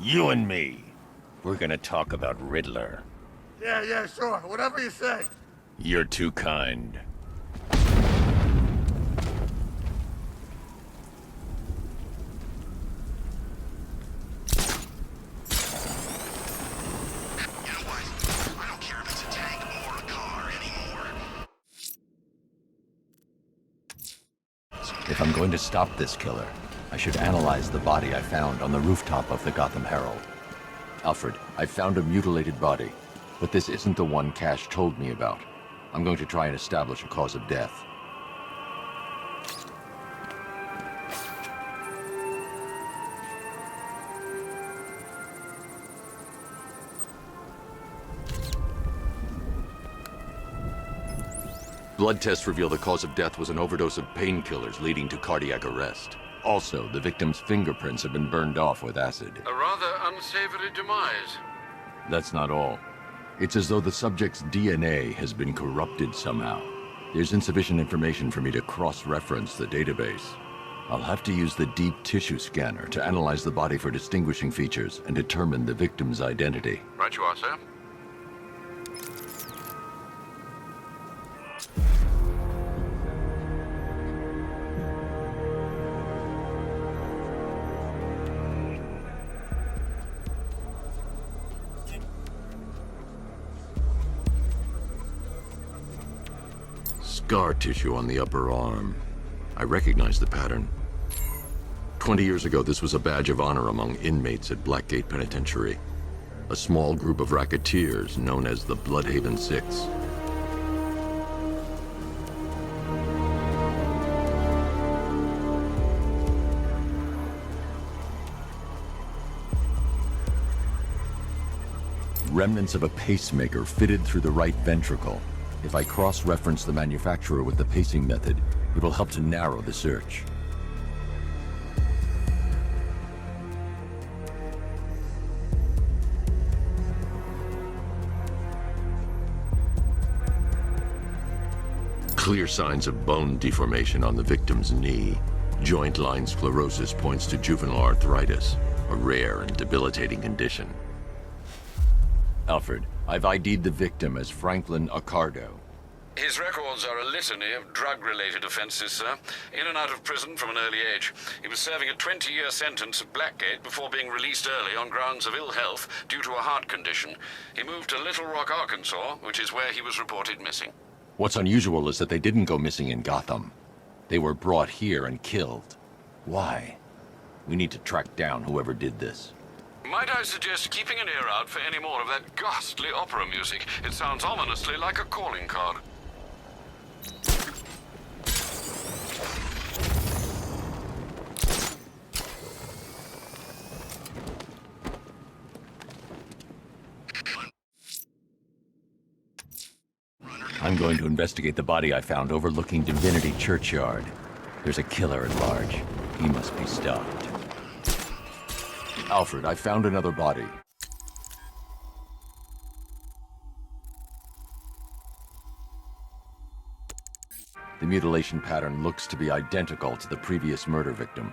You and me. We're gonna talk about Riddler. Yeah, sure. Whatever you say. You're too kind. If I'm going to stop this killer, I should analyze the body I found on the rooftop of the Gotham Herald. Alfred, I found a mutilated body, but this isn't the one Cash told me about. I'm going to try and establish a cause of death. Blood tests reveal the cause of death was an overdose of painkillers leading to cardiac arrest. Also, the victim's fingerprints have been burned off with acid. A rather unsavory demise. That's not all. It's as though the subject's DNA has been corrupted somehow. There's insufficient information for me to cross-reference the database. I'll have to use the deep tissue scanner to analyze the body for distinguishing features and determine the victim's identity. Right you are, sir. Scar tissue on the upper arm. I recognize the pattern. 20 years ago, this was a badge of honor among inmates at Blackgate Penitentiary. A small group of racketeers known as the Bloodhaven Six. Remnants of a pacemaker fitted through the right ventricle. If I cross-reference the manufacturer with the pacing method, it will help to narrow the search. Clear signs of bone deformation on the victim's knee. Joint line sclerosis points to juvenile arthritis, a rare and debilitating condition. Alfred, I've ID'd the victim as Franklin Accardo. His records are a litany of drug-related offenses, sir. In and out of prison from an early age. He was serving a 20-year sentence at Blackgate before being released early on grounds of ill health due to a heart condition. He moved to Little Rock, Arkansas, which is where he was reported missing. What's unusual is that they didn't go missing in Gotham. They were brought here and killed. Why? We need to track down whoever did this. Might I suggest keeping an ear out for any more of that ghastly opera music? It sounds ominously like a calling card. I'm going to investigate the body I found overlooking Divinity Churchyard. There's a killer at large. He must be stopped. Alfred, I found another body. The mutilation pattern looks to be identical to the previous murder victim.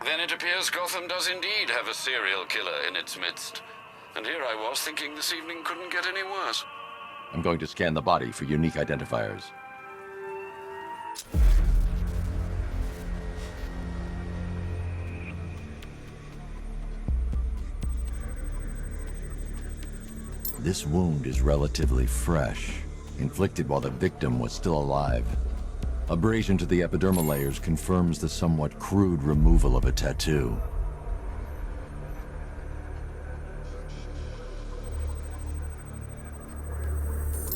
Then it appears Gotham does indeed have a serial killer in its midst. And here I was thinking this evening couldn't get any worse. I'm going to scan the body for unique identifiers. This wound is relatively fresh, inflicted while the victim was still alive. Abrasion to the epidermal layers confirms the somewhat crude removal of a tattoo.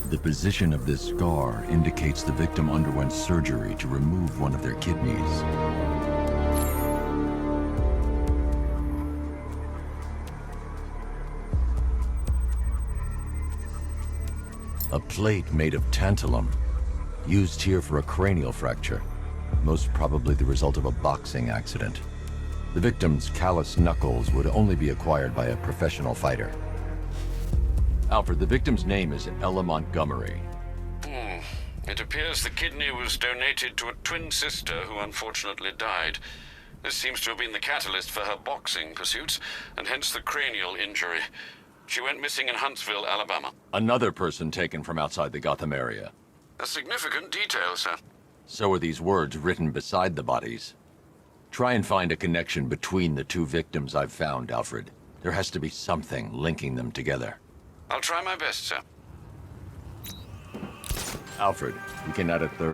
The position of this scar indicates the victim underwent surgery to remove one of their kidneys. A plate made of tantalum, used here for a cranial fracture, most probably the result of a boxing accident. The victim's calloused knuckles would only be acquired by a professional fighter. Alfred, the victim's name is Ella Montgomery. It appears the kidney was donated to a twin sister who unfortunately died. This seems to have been the catalyst for her boxing pursuits, and hence the cranial injury. She went missing in Huntsville, Alabama. Another person taken from outside the Gotham area. A significant detail, sir. So are these words written beside the bodies. Try and find a connection between the two victims I've found, Alfred. There has to be something linking them together. I'll try my best, sir. Alfred, we can add a third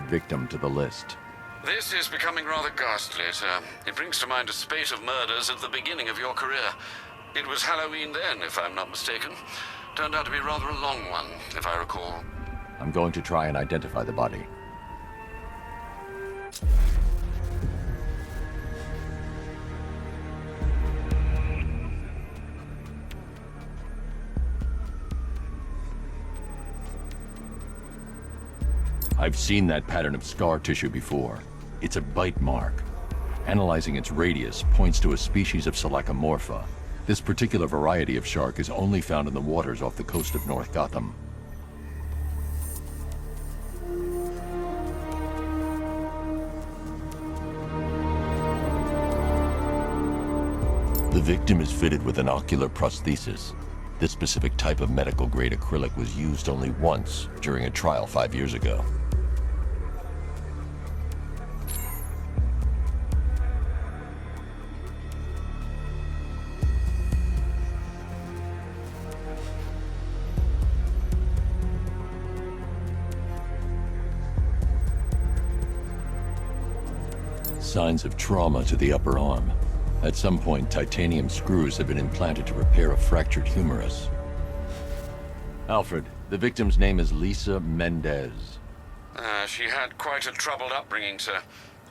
victim to the list. This is becoming rather ghastly, sir. It brings to mind a spate of murders at the beginning of your career. It was Halloween then, if I'm not mistaken. Turned out to be rather a long one, if I recall. I'm going to try and identify the body. I've seen that pattern of scar tissue before. It's a bite mark. Analyzing its radius points to a species of Selachomorpha. This particular variety of shark is only found in the waters off the coast of North Gotham. The victim is fitted with an ocular prosthesis. This specific type of medical-grade acrylic was used only once during a trial 5 years ago. Signs of trauma to the upper arm. At some point, titanium screws have been implanted to repair a fractured humerus. Alfred, the victim's name is Lisa Mendez. She had quite a troubled upbringing, sir.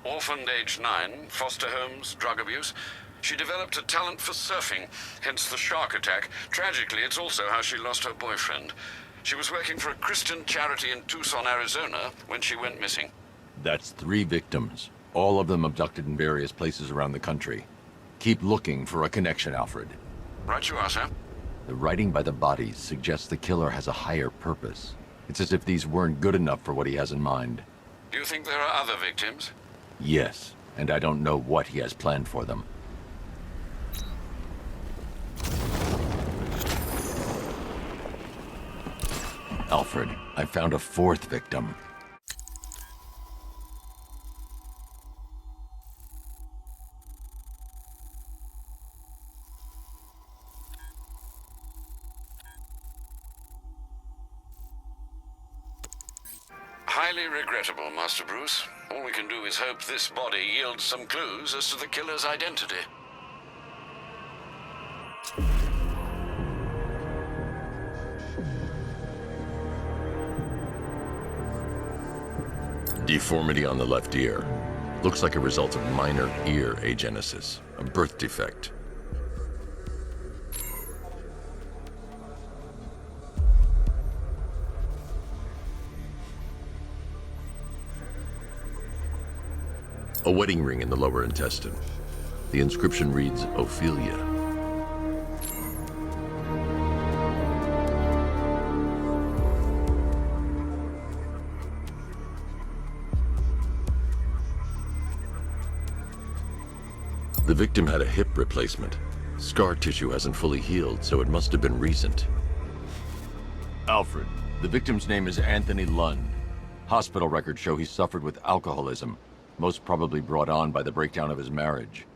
Orphaned aged 9, foster homes, drug abuse. She developed a talent for surfing, hence the shark attack. Tragically, it's also how she lost her boyfriend. She was working for a Christian charity in Tucson, Arizona, when she went missing. That's 3 victims, all of them abducted in various places around the country. Keep looking for a connection, Alfred. Right you are, sir. The writing by the bodies suggests the killer has a higher purpose. It's as if these weren't good enough for what he has in mind. Do you think there are other victims? Yes, and I don't know what he has planned for them. Alfred, I found a 4th victim. Highly regrettable, Master Bruce. All we can do is hope this body yields some clues as to the killer's identity. Deformity on the left ear. Looks like a result of minor ear agenesis, a birth defect. A wedding ring in the lower intestine. The inscription reads, Ophelia. The victim had a hip replacement. Scar tissue hasn't fully healed, so it must have been recent. Alfred, the victim's name is Anthony Lund. Hospital records show he suffered with alcoholism, most probably brought on by the breakdown of his marriage.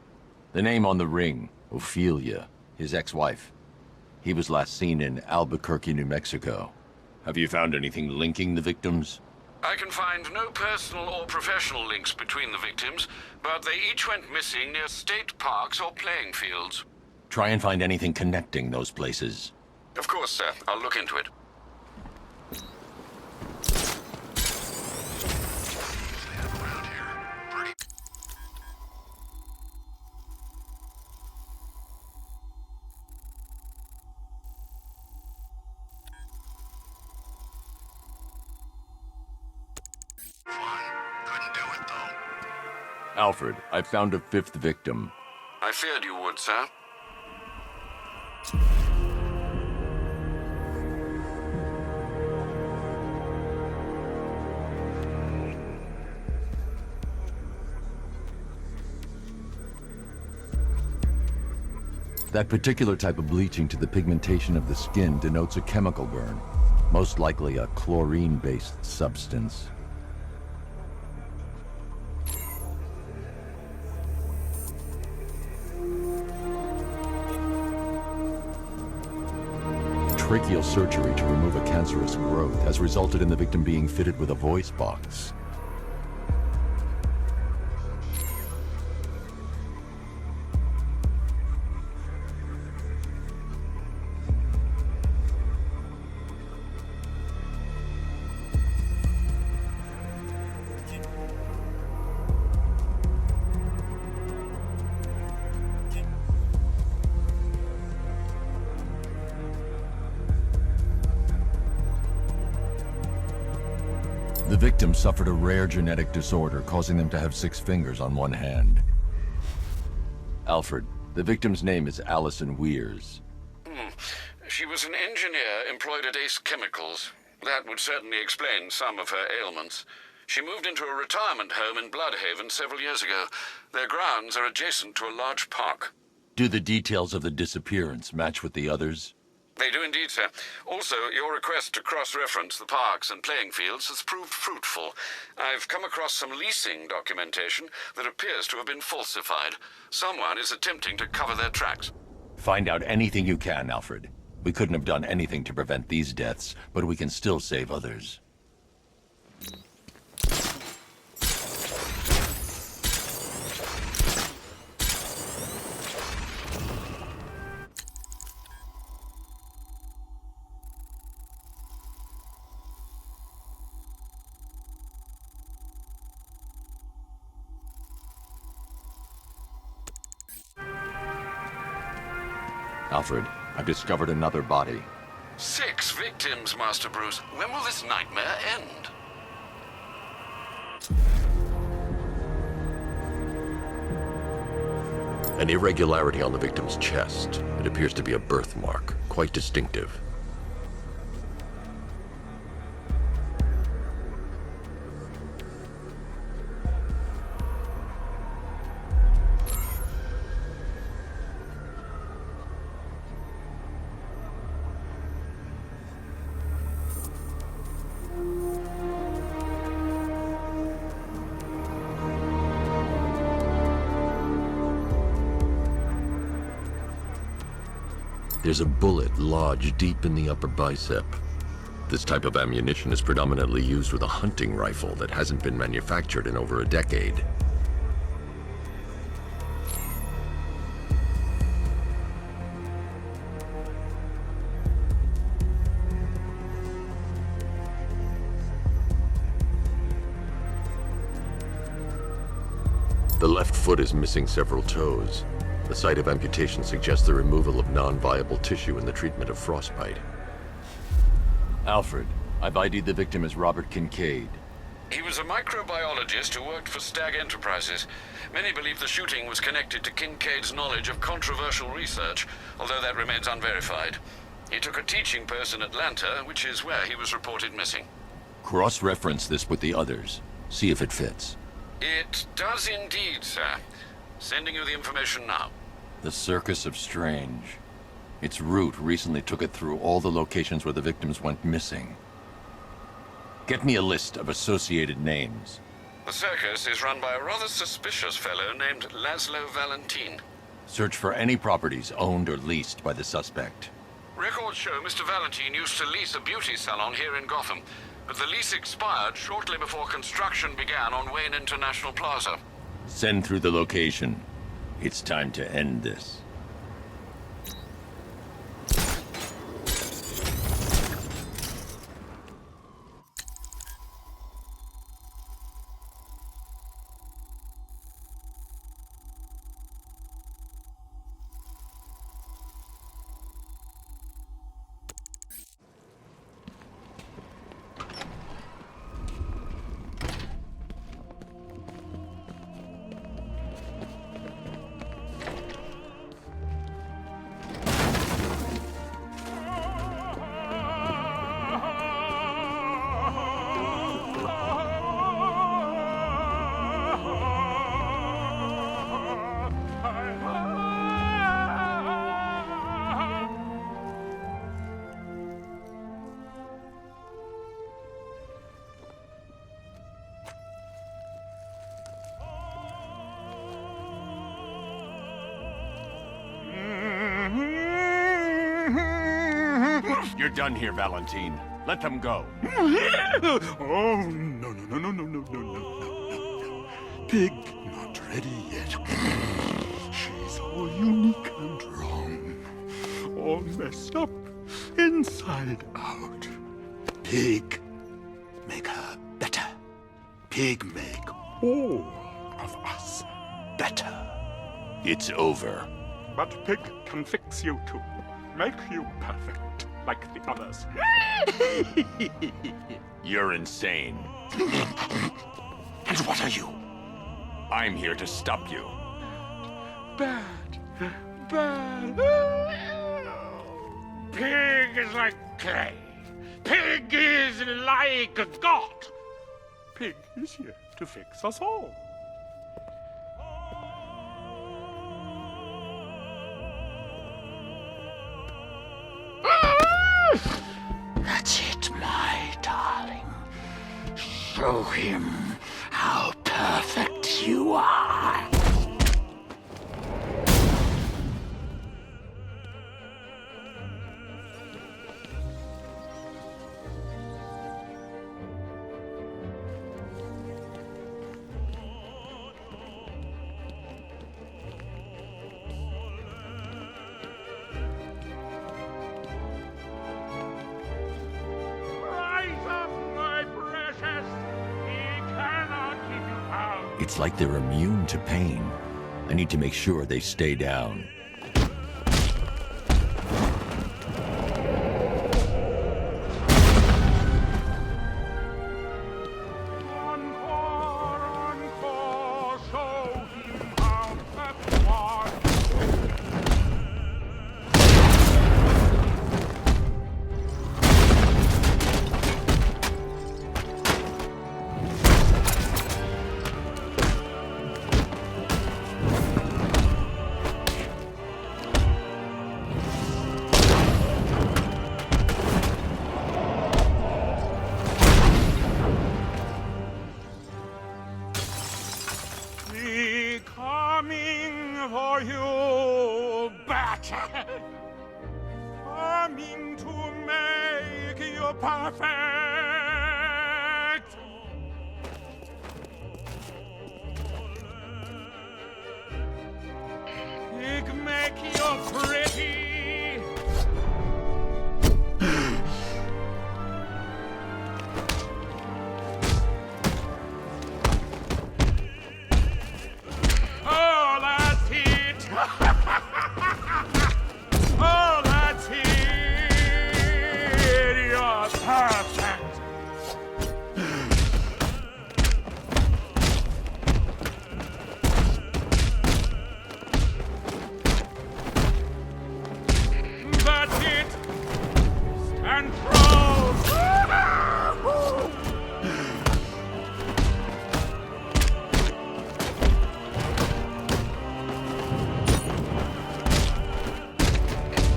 The name on the ring, Ophelia, his ex-wife. He was last seen in Albuquerque, New Mexico. Have you found anything linking the victims? I can find no personal or professional links between the victims, but they each went missing near state parks or playing fields. Try and find anything connecting those places. Of course, sir. I'll look into it. Alfred, I found a 5th victim. I feared you would, sir. That particular type of bleaching to the pigmentation of the skin denotes a chemical burn, most likely a chlorine-based substance. Tracheal surgery to remove a cancerous growth has resulted in the victim being fitted with a voice box. The victim suffered a rare genetic disorder causing them to have 6 fingers on one hand. Alfred, the victim's name is Allison Weers. She was an engineer employed at Ace Chemicals. That would certainly explain some of her ailments. She moved into a retirement home in Bloodhaven several years ago. Their grounds are adjacent to a large park. Do the details of the disappearance match with the others? They do indeed, sir. Also, your request to cross-reference the parks and playing fields has proved fruitful. I've come across some leasing documentation that appears to have been falsified. Someone is attempting to cover their tracks. Find out anything you can, Alfred. We couldn't have done anything to prevent these deaths, but we can still save others. Alfred, I've discovered another body. 6 victims, Master Bruce. When will this nightmare end? An irregularity on the victim's chest. It appears to be a birthmark, quite distinctive. There's a bullet lodged deep in the upper bicep. This type of ammunition is predominantly used with a hunting rifle that hasn't been manufactured in over a decade. The left foot is missing several toes. The site of amputation suggests the removal of non-viable tissue in the treatment of frostbite. Alfred, I've ID'd the victim as Robert Kincaid. He was a microbiologist who worked for Stag Enterprises. Many believe the shooting was connected to Kincaid's knowledge of controversial research, although that remains unverified. He took a teaching post in Atlanta, which is where he was reported missing. Cross-reference this with the others. See if it fits. It does indeed, sir. Sending you the information now. The Circus of Strange. Its route recently took it through all the locations where the victims went missing. Get me a list of associated names. The circus is run by a rather suspicious fellow named Laszlo Valentin. Search for any properties owned or leased by the suspect. Records show Mr. Valentin used to lease a beauty salon here in Gotham, but the lease expired shortly before construction began on Wayne International Plaza. Send through the location. It's time to end this. You're done here, Valentine. Let them go. Oh, no, no, no, no, no, no, no, no, no. Pig not ready yet. She's all unique and wrong. All messed up, inside out. Pig, make her better. Pig make all of us better. It's over. But Pig can fix you too. Make you perfect, like the others. You're insane. And what are you? I'm here to stop you. Bad. Bad. Pig is like clay. Pig is like a god. Pig is here to fix us all. That's it, my darling. Show him how perfect you are. It's like they're immune to pain. I need to make sure they stay down. Encore, show him how perfect you are. Coming for you, battle. Coming to make you perfect. It make you pretty. Oh, that's it! Oh, that's it! You're perfect! That's it! Stand proud!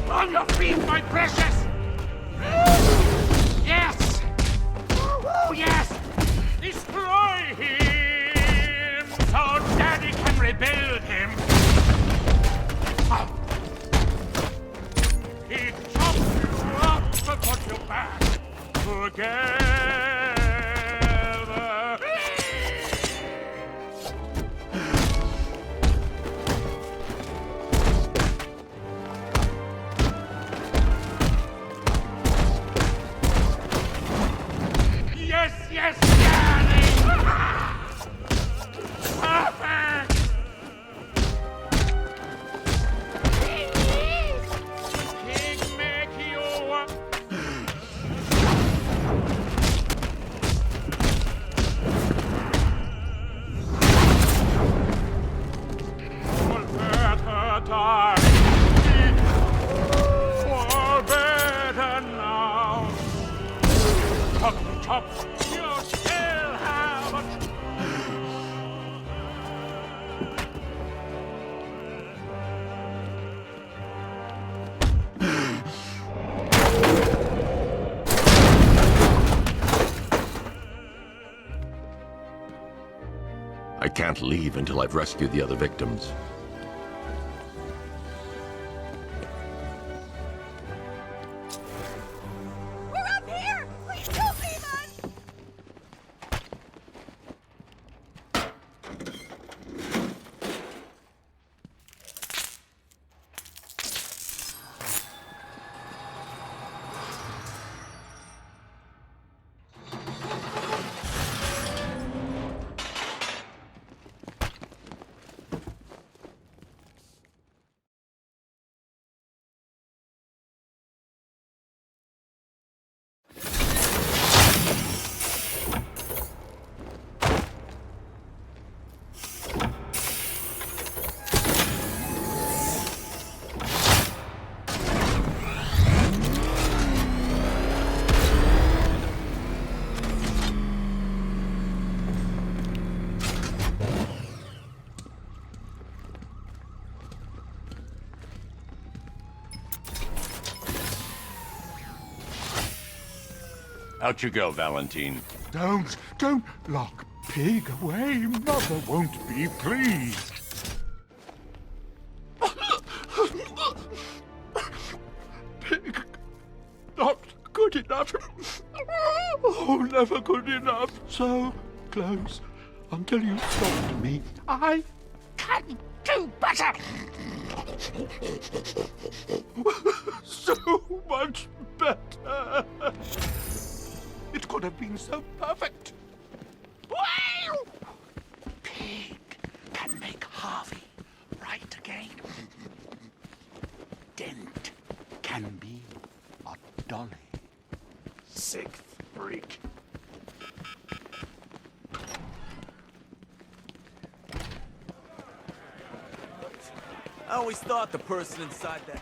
On your feet, my precious! Yes! Oh, yes! Destroy him so Daddy can rebuild him! He chops you up and puts you back together! Yes, yes, darling! Perfect! Pig make you... For better, darling. For better now. Chop, you still have a... I can't leave until I've rescued the other victims. Out you go, Valentine. Don't lock Pig away. Mother won't be pleased. Pig, not good enough. Oh, never good enough. So close until you stopped me. I can do better. So much better. It could have been so perfect. Wow! Pig can make Harvey right again. Dent can be a dolly. Sixth freak. I always thought the person inside that...